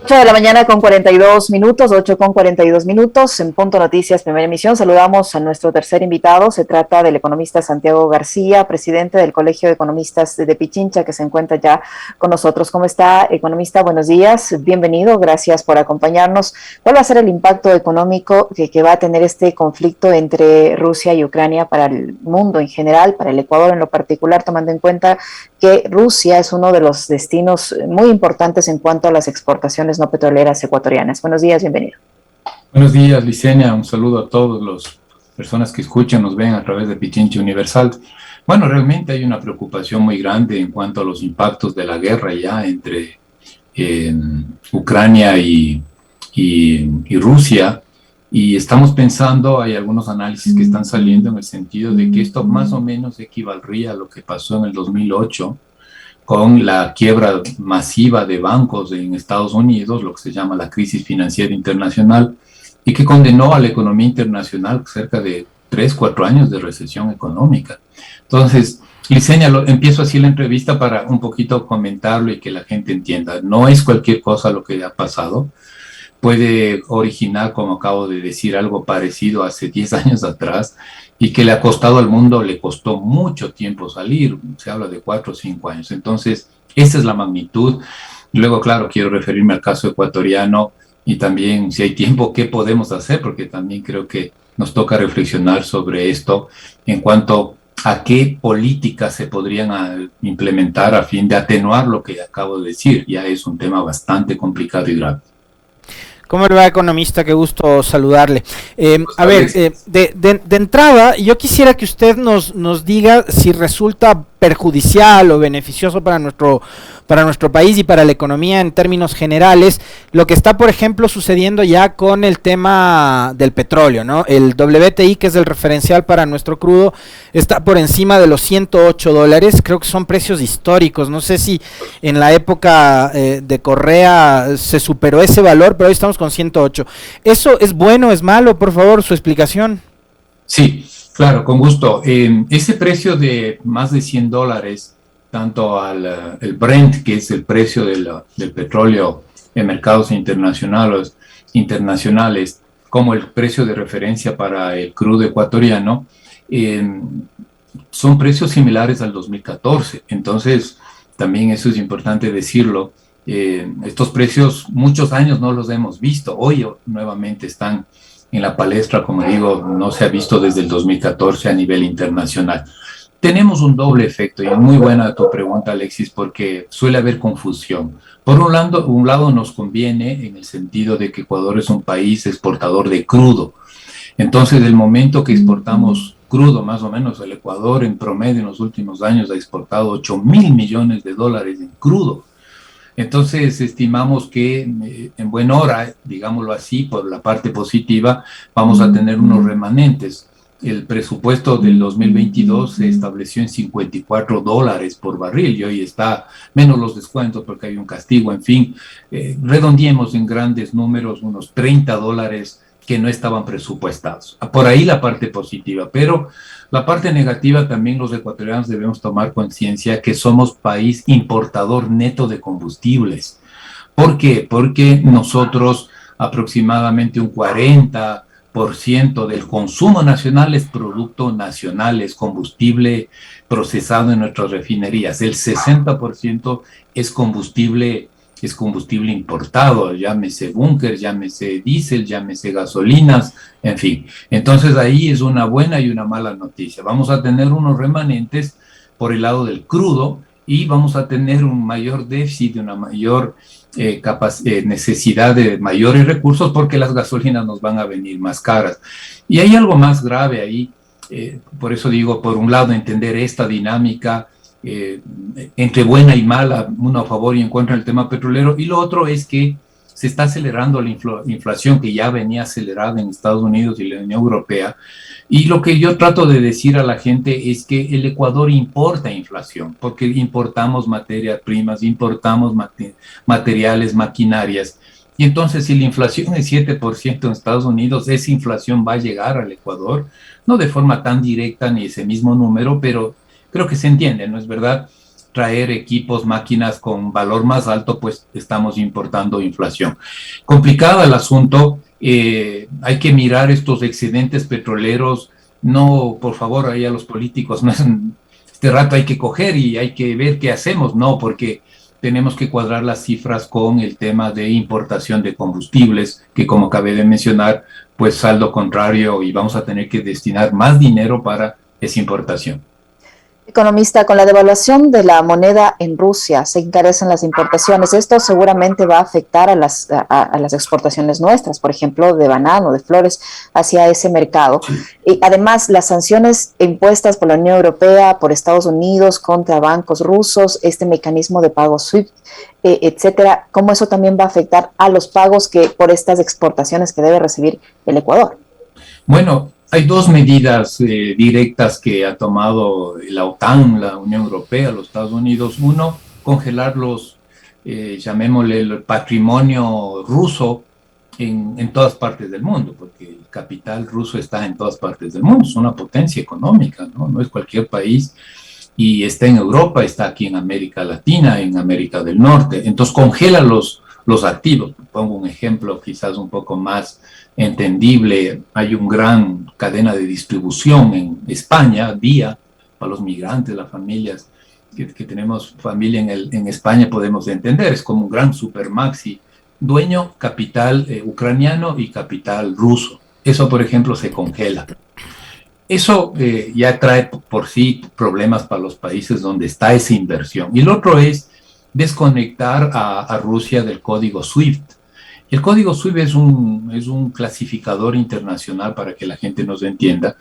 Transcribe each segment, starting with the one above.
8 de la mañana con 42 minutos, 8 con 42 minutos, en Punto Noticias, primera emisión. Saludamos a nuestro tercer invitado. Se trata del economista Santiago García, presidente del Colegio de Economistas de Pichincha, que se encuentra ya con nosotros. ¿Cómo está, economista? Buenos días, bienvenido, gracias por acompañarnos. ¿Cuál va a ser el impacto económico que va a tener este conflicto entre Rusia y Ucrania para el mundo en general, para el Ecuador en lo particular, tomando en cuenta que Rusia es uno de los destinos muy importantes en cuanto a las exportaciones no petroleras ecuatorianas? Buenos días, bienvenido. Buenos días, Licenia. Un saludo a todas las personas que escuchan, nos ven a través de Pichincha Universal. Bueno, realmente hay una preocupación muy grande en cuanto a los impactos de la guerra ya entre Ucrania y Rusia. Y estamos pensando, hay algunos análisis que están saliendo en el sentido de que esto más o menos equivaldría a lo que pasó en el 2008 con la quiebra masiva de bancos en Estados Unidos, lo que se llama la crisis financiera internacional, y que condenó a la economía internacional cerca de 3, 4 años de recesión económica. Entonces, Licenia, empiezo así la entrevista para un poquito comentarlo y que la gente entienda. No es cualquier cosa lo que ha pasado. Puede originar, como acabo de decir, algo parecido hace 10 años atrás y que le ha costado al mundo, le costó mucho tiempo salir, se habla de 4 o 5 años. Entonces, esa es la magnitud. Luego, claro, quiero referirme al caso ecuatoriano y también, si hay tiempo, qué podemos hacer, porque también creo que nos toca reflexionar sobre esto en cuanto a qué políticas se podrían implementar a fin de atenuar lo que acabo de decir. Ya es un tema bastante complicado y grave. ¿Cómo le va, economista? Qué gusto saludarle. A ver, de entrada, yo quisiera que usted nos diga si resulta perjudicial o beneficioso para nuestro país y para la economía en términos generales lo que está, por ejemplo, sucediendo ya con el tema del petróleo, ¿no? El WTI, que es el referencial para nuestro crudo, está por encima de los $108. Creo que son precios históricos. No sé si en la época de Correa se superó ese valor, pero hoy estamos con 108. ¿Eso es bueno, es malo? Por favor, su explicación. Sí, claro, con gusto. Ese precio de más de $100, tanto el Brent, que es el precio del petróleo en mercados internacionales, como el precio de referencia para el crudo ecuatoriano, son precios similares al 2014. Entonces, también eso es importante decirlo. Estos precios muchos años no los hemos visto. Hoy nuevamente están en la palestra, como digo, no se ha visto desde el 2014 a nivel internacional. Tenemos un doble efecto, y es muy buena tu pregunta, Alexis, porque suele haber confusión. Por un lado nos conviene en el sentido de que Ecuador es un país exportador de crudo. Entonces, el momento que exportamos crudo, más o menos el Ecuador en promedio en los últimos años ha exportado $8.000 millones en crudo. Entonces, estimamos que en buena hora, digámoslo así, por la parte positiva, vamos a tener unos remanentes. El presupuesto del 2022 se estableció en $54 por barril y hoy está menos los descuentos porque hay un castigo, en fin, redondeemos en grandes números unos $30 que no estaban presupuestados. Por ahí la parte positiva, pero la parte negativa también los ecuatorianos debemos tomar conciencia que somos país importador neto de combustibles. ¿Por qué? Porque nosotros aproximadamente un 40% del consumo nacional es producto nacional, es combustible procesado en nuestras refinerías. El 60% es combustible importado, llámese búnker, llámese diésel, llámese gasolinas, en fin. Entonces ahí es una buena y una mala noticia. Vamos a tener unos remanentes por el lado del crudo y vamos a tener un mayor déficit, una mayor necesidad de mayores recursos porque las gasolinas nos van a venir más caras. Y hay algo más grave ahí, por eso digo, por un lado, entender esta dinámica entre buena y mala, uno a favor y en contra del tema petrolero, y lo otro es que se está acelerando la inflación que ya venía acelerada en Estados Unidos y la Unión Europea, y lo que yo trato de decir a la gente es que el Ecuador importa inflación, porque importamos materias primas, importamos materiales, maquinarias, y entonces si la inflación es 7% en Estados Unidos, esa inflación va a llegar al Ecuador, no de forma tan directa ni ese mismo número, pero creo que se entiende, ¿no es verdad? traer equipos, máquinas con valor más alto, pues estamos importando inflación. Complicado el asunto, hay que mirar estos excedentes petroleros, no, por favor, ahí a los políticos, no es este rato hay que coger y hay que ver qué hacemos, no, porque tenemos que cuadrar las cifras con el tema de importación de combustibles, que como acabé de mencionar, pues saldo contrario y vamos a tener que destinar más dinero para esa importación. Economista, con la devaluación de la moneda en Rusia se encarecen las importaciones. Esto seguramente va a afectar a las exportaciones nuestras, por ejemplo, de banano, de flores, hacia ese mercado. Y además, las sanciones impuestas por la Unión Europea, por Estados Unidos contra bancos rusos, este mecanismo de pago SWIFT, etcétera, ¿cómo eso también va a afectar a los pagos que por estas exportaciones que debe recibir el Ecuador? Bueno, hay dos medidas directas que ha tomado la OTAN, la Unión Europea, los Estados Unidos. Uno, congelar llamémosle el patrimonio ruso en todas partes del mundo, porque el capital ruso está en todas partes del mundo, es una potencia económica, ¿no? No es cualquier país, y está en Europa, está aquí en América Latina, en América del Norte. Entonces congela los activos. Pongo un ejemplo quizás un poco más entendible. Hay una gran cadena de distribución en España, Día, para los migrantes, las familias que tenemos familia en España, podemos entender, es como un gran supermaxi, dueño capital ucraniano y capital ruso. Eso, por ejemplo, se congela. Eso ya trae por sí problemas para los países donde está esa inversión. Y el otro es desconectar a Rusia del código SWIFT. El código SWIFT es un clasificador internacional, para que la gente nos entienda,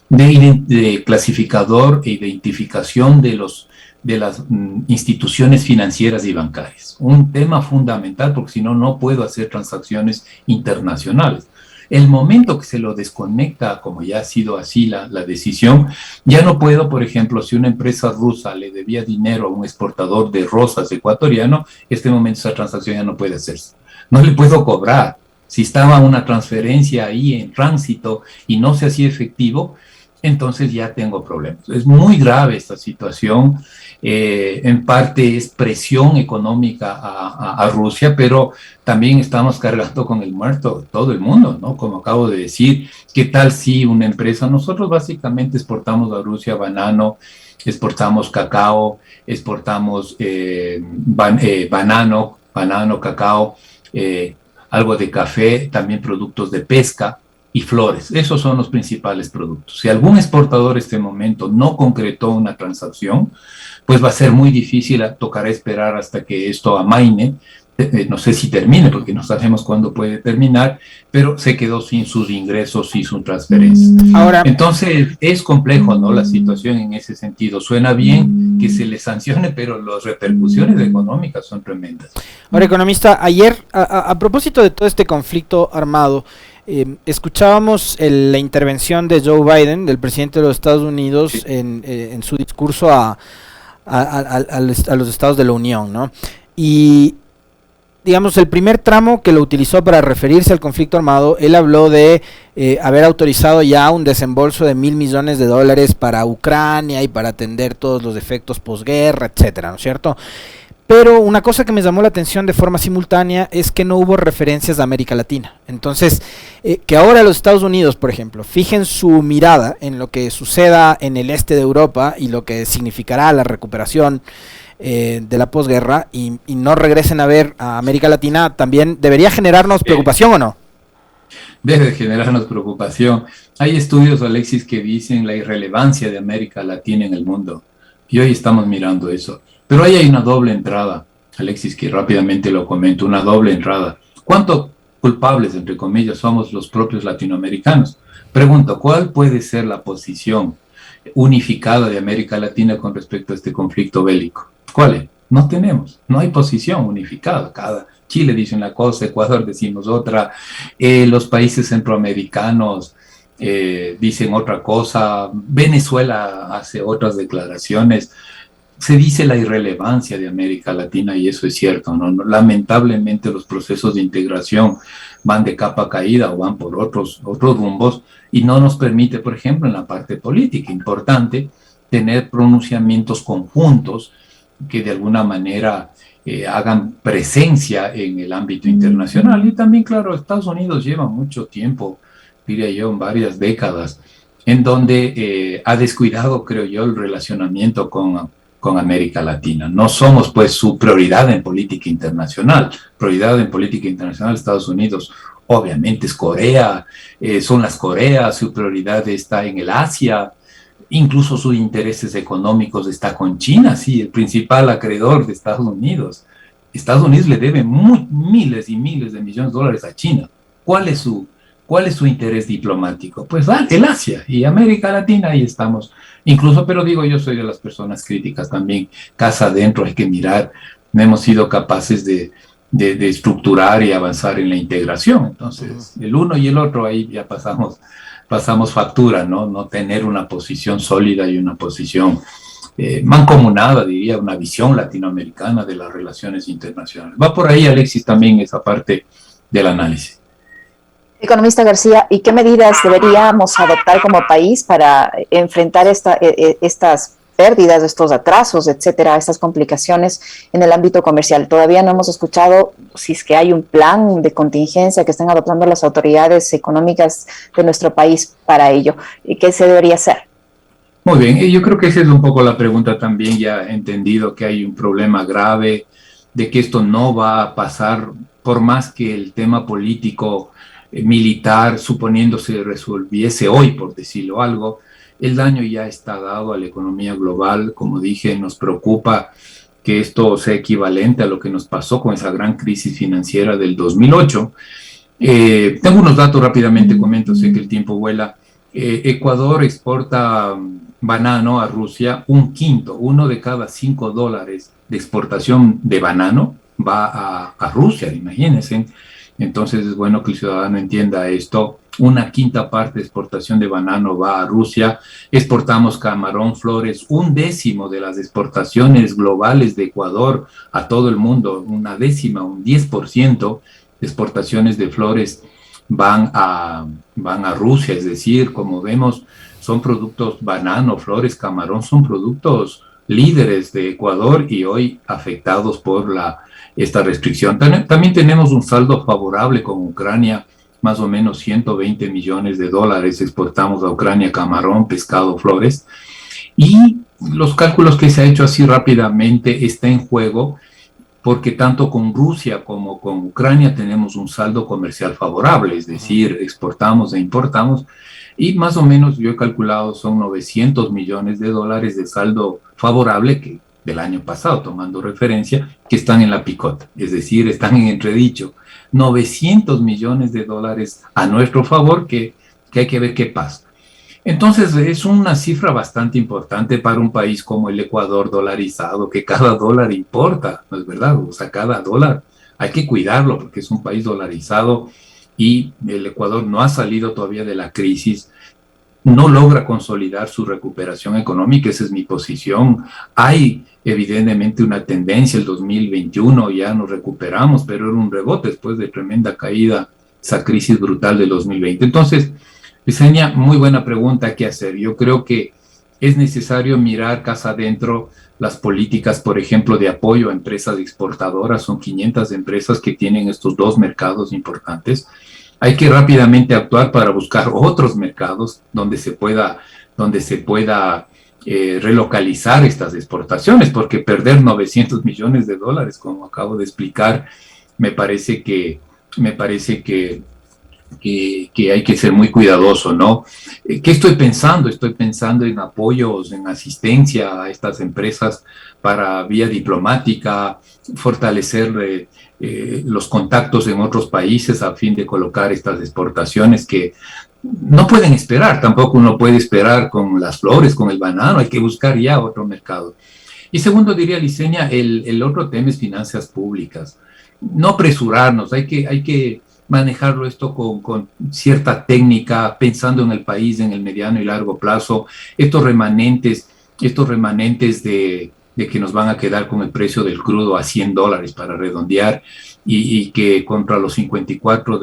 de clasificador e identificación de las instituciones financieras y bancarias. Un tema fundamental, porque si no, no puedo hacer transacciones internacionales. El momento que se lo desconecta, como ya ha sido así la decisión, ya no puedo, por ejemplo, si una empresa rusa le debía dinero a un exportador de rosas ecuatoriano, este momento esa transacción ya no puede hacerse. No le puedo cobrar. Si estaba una transferencia ahí en tránsito y no se hacía efectivo, entonces ya tengo problemas. Es muy grave esta situación. En parte es presión económica a Rusia, pero también estamos cargando con el muerto todo el mundo, ¿no? Como acabo de decir, ¿qué tal si una empresa, nosotros básicamente exportamos a Rusia banano, exportamos cacao, exportamos banano, cacao, algo de café, también productos de pesca y flores. Esos son los principales productos. Si algún exportador en este momento no concretó una transacción, pues va a ser muy difícil, tocará esperar hasta que esto amaine. No sé si termine, porque no sabemos cuándo puede terminar, pero se quedó sin sus ingresos y su transferencia. Ahora, entonces es complejo, ¿no? La situación en ese sentido. Suena bien que se le sancione, pero las repercusiones económicas son tremendas. Ahora, economista, ayer, a propósito de todo este conflicto armado, escuchábamos la intervención de Joe Biden, del presidente de los Estados Unidos, sí, en su discurso a los estados de la Unión, ¿no? Y digamos, el primer tramo que lo utilizó para referirse al conflicto armado, él habló de haber autorizado ya un desembolso de $1,000 millones para Ucrania y para atender todos los efectos posguerra, etcétera, ¿no es cierto? Pero una cosa que me llamó la atención de forma simultánea es que no hubo referencias a América Latina. Entonces, que ahora los Estados Unidos, por ejemplo, fijen su mirada en lo que suceda en el este de Europa y lo que significará la recuperación de la posguerra y no regresen a ver a América Latina, también debería generarnos preocupación, ¿o no? Debe generarnos preocupación. Hay estudios, Alexis, que dicen la irrelevancia de América Latina en el mundo. Y hoy estamos mirando eso. Pero ahí hay una doble entrada, Alexis, que rápidamente lo comento, una doble entrada. ¿Cuántos culpables, entre comillas, somos los propios latinoamericanos? Pregunto, ¿cuál puede ser la posición unificada de América Latina con respecto a este conflicto bélico? ¿Cuál es? No tenemos, no hay posición unificada. Chile dice una cosa, Ecuador decimos otra, los países centroamericanos dicen otra cosa, Venezuela hace otras declaraciones. Se dice la irrelevancia de América Latina y eso es cierto, ¿no? Lamentablemente los procesos de integración van de capa caída o van por otros rumbos y no nos permite, por ejemplo, en la parte política importante, tener pronunciamientos conjuntos que de alguna manera hagan presencia en el ámbito internacional. Y también, claro, Estados Unidos lleva mucho tiempo, diría yo, en varias décadas, en donde ha descuidado, creo yo, el relacionamiento con América Latina. No somos, pues, su prioridad en política internacional. Prioridad en política internacional, Estados Unidos, obviamente, es Corea, son las Coreas, su prioridad está en el Asia, incluso sus intereses económicos está con China, sí, el principal acreedor de Estados Unidos. Estados Unidos le debe miles y miles de millones de dólares a China. ¿Cuál es su interés diplomático? Pues el Asia y América Latina, ahí estamos. Incluso, pero digo, yo soy de las personas críticas también. Casa adentro hay que mirar, no hemos sido capaces de estructurar y avanzar en la integración. Entonces, el uno y el otro ahí ya pasamos factura, ¿no? No tener una posición sólida y una posición mancomunada, diría, una visión latinoamericana de las relaciones internacionales. Va por ahí, Alexis, también esa parte del análisis. Economista García, ¿y qué medidas deberíamos adoptar como país para enfrentar estas pérdidas, estos atrasos, etcétera, estas complicaciones en el ámbito comercial? Todavía no hemos escuchado si es que hay un plan de contingencia que están adoptando las autoridades económicas de nuestro país para ello. ¿Y qué se debería hacer? Muy bien, yo creo que esa es un poco la pregunta también. Ya he entendido que hay un problema grave, de que esto no va a pasar, por más que el tema político militar, suponiendo se resolviese hoy, por decirlo algo, el daño ya está dado a la economía global. Como dije, nos preocupa que esto sea equivalente a lo que nos pasó con esa gran crisis financiera del 2008. Tengo unos datos rápidamente, comento, sé que el tiempo vuela. Ecuador exporta banano a Rusia, un quinto, uno de cada $5 de exportación de banano va a Rusia, imagínense. Entonces es bueno que el ciudadano entienda esto. Una quinta parte de exportación de banano va a Rusia. Exportamos camarón, flores, un décimo de las exportaciones globales de Ecuador a todo el mundo, una décima, un 10% de exportaciones de flores van a Rusia. Es decir, como vemos, son productos banano, flores, camarón, son productos líderes de Ecuador y hoy afectados por esta restricción. También tenemos un saldo favorable con Ucrania, más o menos $120 millones exportamos a Ucrania camarón, pescado, flores, y los cálculos que se ha hecho así rápidamente está en juego porque tanto con Rusia como con Ucrania tenemos un saldo comercial favorable, es decir, exportamos e importamos, y más o menos yo he calculado son $900 millones de saldo favorable que del año pasado, tomando referencia, que están en la picota, es decir, están en entredicho. $900 millones a nuestro favor que hay que ver qué pasa. Entonces es una cifra bastante importante para un país como el Ecuador dolarizado, que cada dólar importa, ¿no es verdad? O sea, cada dólar hay que cuidarlo porque es un país dolarizado y el Ecuador no ha salido todavía de la crisis, no logra consolidar su recuperación económica, esa es mi posición. Hay evidentemente una tendencia, el 2021 ya nos recuperamos, pero era un rebote después de tremenda caída, esa crisis brutal del 2020. Entonces, Yesenia, muy buena pregunta que hacer. Yo creo que es necesario mirar casa adentro las políticas, por ejemplo, de apoyo a empresas exportadoras. Son 500 empresas que tienen estos dos mercados importantes. Hay que rápidamente actuar para buscar otros mercados donde se pueda relocalizar estas exportaciones, porque perder $900 millones, como acabo de explicar, me parece que hay que ser muy cuidadoso, ¿no? ¿Qué estoy pensando? Estoy pensando en apoyos, en asistencia a estas empresas para vía diplomática, fortalecer los contactos en otros países a fin de colocar estas exportaciones que no pueden esperar, tampoco uno puede esperar con las flores, con el banano, hay que buscar ya otro mercado. Y segundo, diría Liceña, el otro tema es finanzas públicas. No apresurarnos, hay que manejarlo esto con cierta técnica, pensando en el país, en el mediano y largo plazo. Estos remanentes de que nos van a quedar con el precio del crudo a $100 para redondear y que contra los 54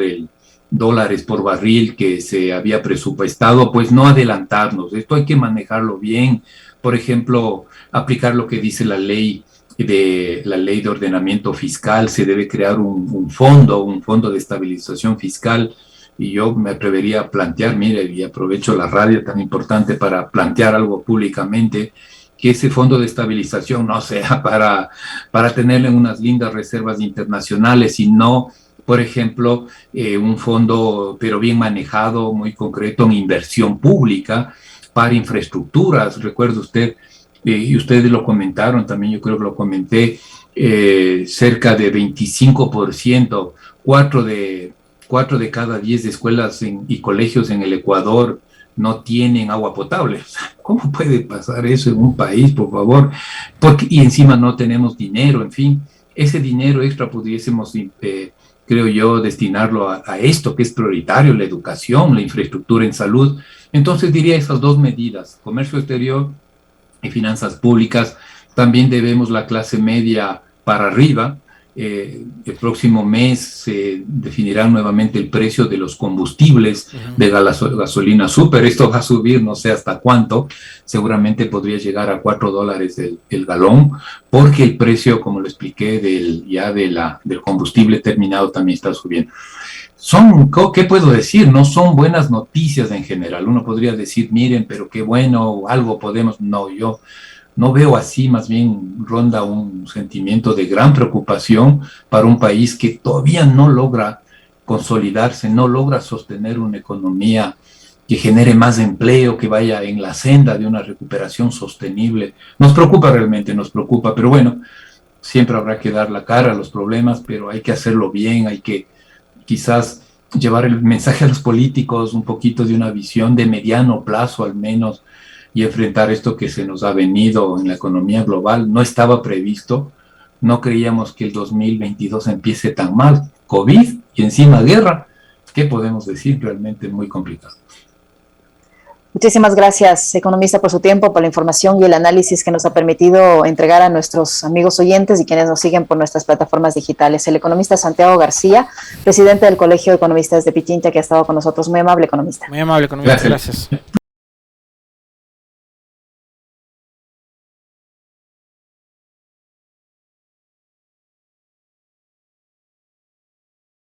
dólares por barril que se había presupuestado, pues no adelantarnos. Esto hay que manejarlo bien. Por ejemplo, aplicar lo que dice la ley de la ley de ordenamiento fiscal, se debe crear un fondo de estabilización fiscal, y yo me atrevería a plantear, mire, y aprovecho la radio tan importante para plantear algo públicamente, que ese fondo de estabilización no sea para tenerle unas lindas reservas internacionales, sino, por ejemplo, un fondo, pero bien manejado, muy concreto, en inversión pública para infraestructuras. Recuerda usted, y ustedes lo comentaron también, yo creo que lo comenté, cerca de 25%, 4 de cada 10 escuelas y colegios en el Ecuador no tienen agua potable. ¿Cómo puede pasar eso en un país, por favor? Y encima no tenemos dinero, en fin. Ese dinero extra pudiésemos, creo yo, destinarlo a esto que es prioritario, la educación, la infraestructura en salud. Entonces diría esas dos medidas, comercio exterior y finanzas públicas. También debemos la clase media para arriba. El próximo mes se definirá nuevamente el precio de los combustibles, de la gasolina súper. Esto va a subir no sé hasta cuánto, seguramente podría llegar a $4 el galón, porque el precio, como lo expliqué, del combustible terminado también está subiendo. ¿Qué puedo decir? No son buenas noticias en general. Uno podría decir, miren, pero qué bueno, algo podemos. No, yo no veo así, más bien ronda un sentimiento de gran preocupación para un país que todavía no logra consolidarse, no logra sostener una economía que genere más empleo, que vaya en la senda de una recuperación sostenible. Nos preocupa realmente, nos preocupa, pero bueno, siempre habrá que dar la cara a los problemas, pero hay que hacerlo bien, hay que quizás llevar el mensaje a los políticos, un poquito de una visión de mediano plazo al menos, y enfrentar esto que se nos ha venido en la economía global. No estaba previsto, no creíamos que el 2022 empiece tan mal. COVID y encima guerra, ¿qué podemos decir? Realmente muy complicado. Muchísimas gracias, economista, por su tiempo, por la información y el análisis que nos ha permitido entregar a nuestros amigos oyentes y quienes nos siguen por nuestras plataformas digitales. El economista Santiago García, presidente del Colegio de Economistas de Pichincha, que ha estado con nosotros. Muy amable, economista. Muy amable, economista. Gracias.